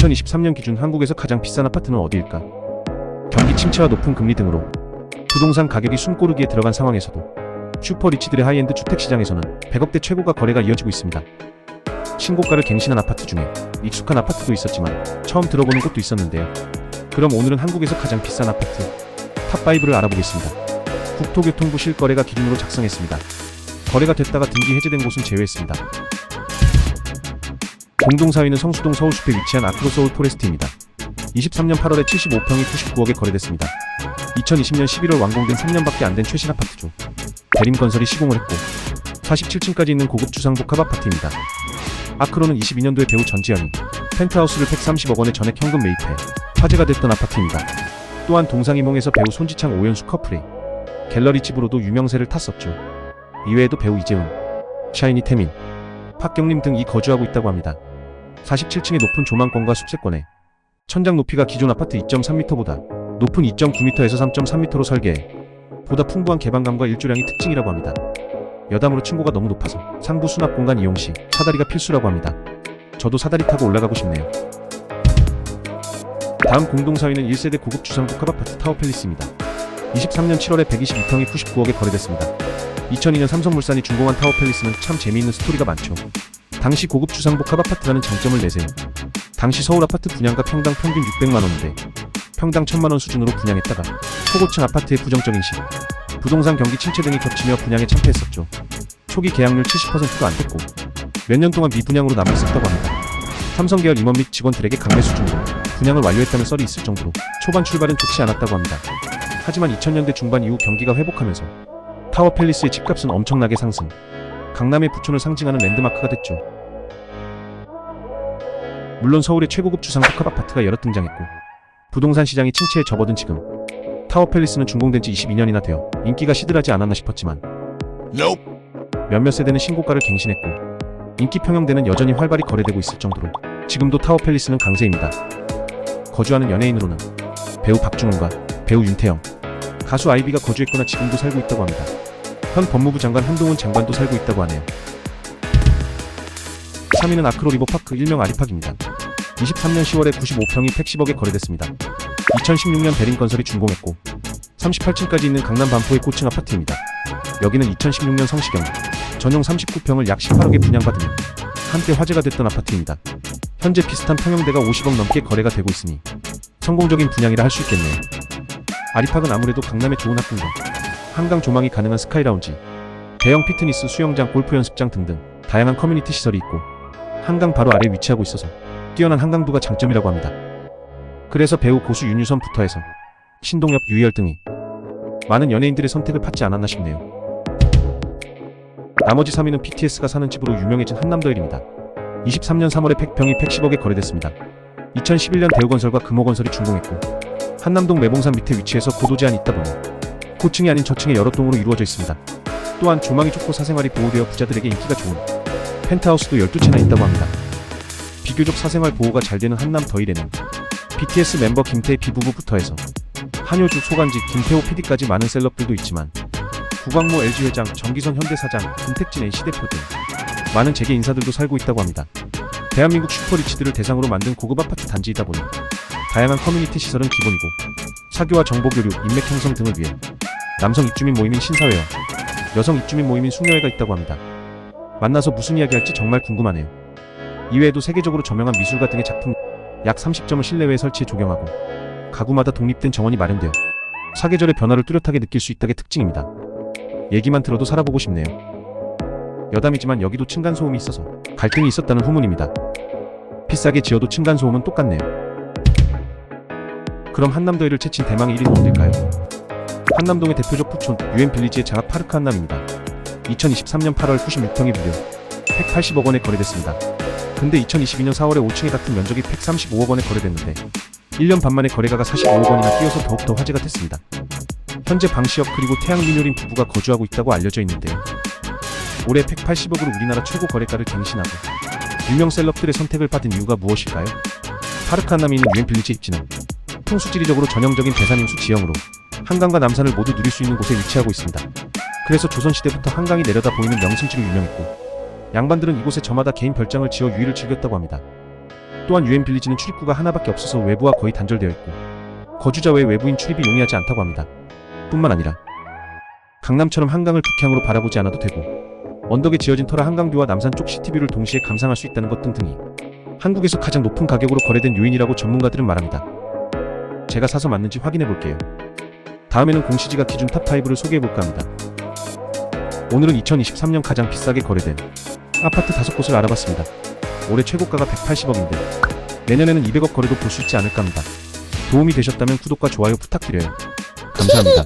2023년 기준 한국에서 가장 비싼 아파트는 어디일까? 경기 침체와 높은 금리 등으로 부동산 가격이 숨고르기에 들어간 상황에서도 슈퍼리치들의 하이엔드 주택시장에서는 100억대 최고가 거래가 이어지고 있습니다. 신고가를 갱신한 아파트 중에 익숙한 아파트도 있었지만 처음 들어보는 곳도 있었는데요. 그럼 오늘은 한국에서 가장 비싼 아파트 탑5를 알아보겠습니다. 국토교통부 실거래가 기준으로 작성했습니다. 거래가 됐다가 등기 해제된 곳은 제외했습니다. 공동 4위는 성수동 서울숲에 위치한 아크로 서울 포레스트입니다. 23년 8월에 75평이 99억에 거래됐습니다. 2020년 11월 완공된 3년밖에 안 된 최신 아파트죠. 대림건설이 시공을 했고 47층까지 있는 고급 주상복합 아파트입니다. 아크로는 22년도에 배우 전지현이 펜트하우스를 130억 원에 전액 현금 매입해 화제가 됐던 아파트입니다. 또한 동상이몽에서 배우 손지창 오연수 커플이 갤러리 집으로도 유명세를 탔었죠. 이외에도 배우 이재훈, 샤이니 태민, 박경림 등이 거주하고 있다고 합니다. 47층의 높은 조망권과 숲세권에 천장 높이가 기존 아파트 2.3m보다 높은 2.9m에서 3.3m로 설계해 보다 풍부한 개방감과 일조량이 특징이라고 합니다. 여담으로 층고가 너무 높아서 상부 수납 공간 이용 시 사다리가 필수라고 합니다. 저도 사다리 타고 올라가고 싶네요. 다음 공동 4위는 1세대 고급 주상복합 아파트 타워팰리스입니다. 23년 7월에 122평이 99억에 거래됐습니다. 2002년 삼성물산이 준공한 타워팰리스는 참 재미있는 스토리가 많죠. 당시 고급 주상복합 아파트라는 장점을 내세운 당시 서울 아파트 분양가 평당 평균 600만원인데 평당 1000만원 수준으로 분양했다가 초고층 아파트의 부정적인 시 부동산 경기 침체 등이 겹치며 분양에 참패했었죠. 초기 계약률 70%도 안 됐고 몇 년 동안 미분양으로 남아있었다고 합니다. 삼성계열 임원 및 직원들에게 강매 수준으로 분양을 완료했다는 썰이 있을 정도로 초반 출발은 좋지 않았다고 합니다. 하지만 2000년대 중반 이후 경기가 회복하면서 타워팰리스의 집값은 엄청나게 상승, 강남의 부촌을 상징하는 랜드마크가 됐죠. 물론 서울의 최고급 주상복합 아파트가 여럿 등장했고 부동산 시장이 침체에 접어든 지금 타워팰리스는 준공된 지 22년이나 되어 인기가 시들하지 않았나 싶었지만 몇몇 세대는 신고가를 갱신했고 인기 평형대는 여전히 활발히 거래되고 있을 정도로 지금도 타워팰리스는 강세입니다. 거주하는 연예인으로는 배우 박중훈과 배우 윤태영, 가수 아이비가 거주했거나 지금도 살고 있다고 합니다. 현 법무부 장관 한동훈 장관도 살고 있다고 하네요. 3위는 아크로 리버파크 일명 아리팍입니다. 23년 10월에 95평이 110억에 거래됐습니다. 2016년 대림건설이 준공했고 38층까지 있는 강남 반포의 고층 아파트입니다. 여기는 2016년 성시경 전용 39평을 약 18억에 분양받으며 한때 화제가 됐던 아파트입니다. 현재 비슷한 평형대가 50억 넘게 거래가 되고 있으니 성공적인 분양이라 할 수 있겠네요. 아리팍은 아무래도 강남의 좋은 학군과 한강 조망이 가능한 스카이라운지, 대형 피트니스, 수영장, 골프 연습장 등등 다양한 커뮤니티 시설이 있고 한강 바로 아래에 위치하고 있어서 뛰어난 한강도가 장점이라고 합니다. 그래서 배우 고수 윤유선부터 해서 신동엽, 유희열 등이 많은 연예인들의 선택을 받지 않았나 싶네요. 나머지 3위는 BTS가 사는 집으로 유명해진 한남더일입니다. 23년 3월에 100평이 110억에 거래됐습니다. 2011년 대우건설과 금호건설이 준공했고 한남동 매봉산 밑에 위치해서 고도 제한이 있다 보니 고층이 아닌 저층의 여러 동으로 이루어져 있습니다. 또한 조망이 좋고 사생활이 보호되어 부자들에게 인기가 좋은 펜트하우스도 12채나 있다고 합니다. 비교적 사생활 보호가 잘 되는 한남더일에는 BTS 멤버 김태희 비부부부터 해서 한효주, 소간지, 김태호 PD까지 많은 셀럽들도 있지만 구광모 LG 회장, 정기선 현대 사장, 김택진 NC 대표 등 많은 재계 인사들도 살고 있다고 합니다. 대한민국 슈퍼리치들을 대상으로 만든 고급 아파트 단지이다 보니 다양한 커뮤니티 시설은 기본이고 사교와 정보교류, 인맥 형성 등을 위해 남성 입주민 모임인 신사회와 여성 입주민 모임인 숙녀회가 있다고 합니다. 만나서 무슨 이야기할지 정말 궁금하네요. 이외에도 세계적으로 저명한 미술가 등의 작품 약 30점을 실내외에 설치해 조경하고 가구마다 독립된 정원이 마련되어 사계절의 변화를 뚜렷하게 느낄 수 있다게 특징입니다. 얘기만 들어도 살아보고 싶네요. 여담이지만 여기도 층간소음이 있어서 갈등이 있었다는 후문입니다. 비싸게 지어도 층간소음은 똑같네요. 그럼 한남더위를 채친 대망의 1위는 어딜까요? 한남동의 대표적 푸촌 유엔빌리지의 장학 파르크 한남입니다. 2023년 8월 96평이 무려 180억 원에 거래됐습니다. 근데 2022년 4월에 5층에 같은 면적이 135억 원에 거래됐는데 1년 반 만에 거래가가 45억 원이나 뛰어서 더욱더 화제가 됐습니다. 현재 방시혁 그리고 태양민효린 부부가 거주하고 있다고 알려져 있는데요. 올해 180억으로 우리나라 최고 거래가를 갱신하고 유명 셀럽들의 선택을 받은 이유가 무엇일까요? 파르크 한남이 있는 유엔빌리지 입지는 풍수지리적으로 전형적인 대산임수 지형으로 한강과 남산을 모두 누릴 수 있는 곳에 위치하고 있습니다. 그래서 조선시대부터 한강이 내려다 보이는 명승지로 유명했고 양반들은 이곳에 저마다 개인 별장을 지어 유의를 즐겼다고 합니다. 또한 유엔 빌리지는 출입구가 하나밖에 없어서 외부와 거의 단절되어 있고 거주자 외 외부인 출입이 용이하지 않다고 합니다. 뿐만 아니라 강남처럼 한강을 북향으로 바라보지 않아도 되고 언덕에 지어진 터라 한강뷰와 남산 쪽 시티뷰를 동시에 감상할 수 있다는 것 등등이 한국에서 가장 높은 가격으로 거래된 요인이라고 전문가들은 말합니다. 제가 사서 맞는지 확인해 볼게요. 다음에는 공시지가 기준 탑5를 소개해볼까 합니다. 오늘은 2023년 가장 비싸게 거래된 아파트 5곳을 알아봤습니다. 올해 최고가가 180억인데 내년에는 200억 거래도 볼 수 있지 않을까 합니다. 도움이 되셨다면 구독과 좋아요 부탁드려요. 감사합니다.